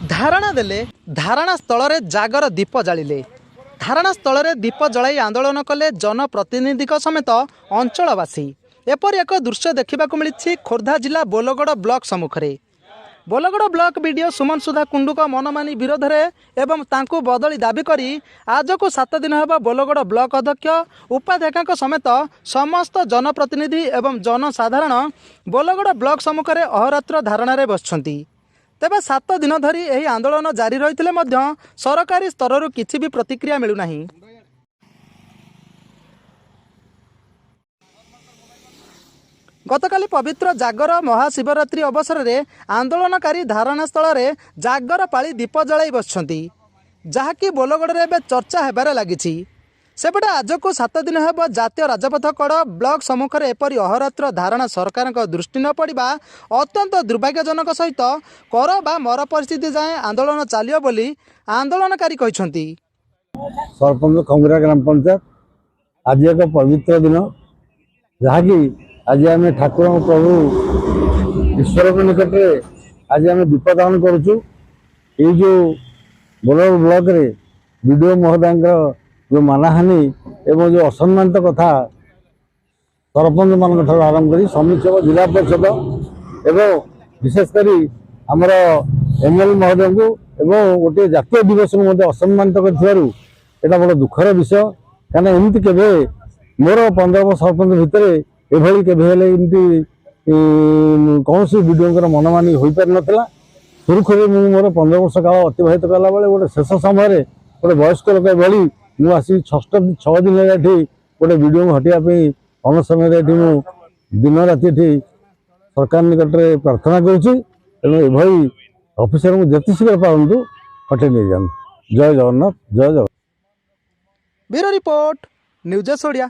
धारणा देले धारणा स्थल रे जागर दीप जालिले धारणा स्थल रे दीप जलाई आंदोलन कले जनप्रतिनिधि समेत अंचलवासी एपरि एक दृश्य देखा मिली खोर्धा जिला बोलगड़ ब्लॉक सम्मुख में बोलगड़ ब्लॉक बीडीओ सुमन सुधा कुंडुक मनमानी विरोध में एवं तांकु बदली दाबी करी आज को 7 दिन हेबा बोलगड़ ब्लॉक अध्यक्ष उपाध्यक्ष समेत समस्त जनप्रतिनिधि एवं जनसाधारण बोलगड़ ब्लॉक सम्मुख में अहोरात्र धारणा बसछंती। तेबे 7 दिन धरी यही आंदोलन जारी रही सरकारी स्तर किसी भी प्रतिक्रिया मिलूना। गतकाली पवित्र जागर महाशिवरात्रि अवसर में आंदोलनकारी धारणा स्थल में जागर पाली दीप जलाई बसछंती जहाँकि बोलगड़ में चर्चा हेबार लगी। सेपटे आज को 7 दिन हेब जातीय राजपथ कड़ ब्लॉक सम्मुख में एपरी अहोरात्र धारणा सरकार दृष्टि न पड़ा अत्यंत दुर्भाग्यजनक सहित कर बा मर परिस्थिति जाए आंदोलन चलियो बोली आंदोलनकारी कहते। सरपंच खंगरा ग्राम पंचायत आज एक पवित्र दिन जहाँकि आज आम ठाकुर प्रभु ईश्वर निकट में आज आम दीपदान करुचु। ये जो बोलगड़ ब्लॉक रे बीडीओ महोदय जो मानहानि एवं जो असम्मानित कथा सरपंच मान आरंभ कर समीक्षक जिला परिषद एवं विशेषकर आमर एमएलए महोदय को एवं गोटे जातीय दिवस असम्मानित कर बड़ा दुखर विषय कहीं एमती के मोर 15 वर्ष सरपंच भितर एभली केमती कौन वीडियो मनमानी हो पार नाला। सुरखुरी मोर 15 वर्ष काल अतिबाहित कला बेले गोटे शेष समय गोटे वयस्क लोक भली मुझे आसिक 6 दिन ये गोटे वीडियो हटाइवाई अनशन दिन राति सरकार निकट में प्रार्थना करी ऑफिसर को जिते शीघ्र पारतु हटे नहीं जाए। जय जगन्नाथ जय Jagannath. Bureau report news Odia.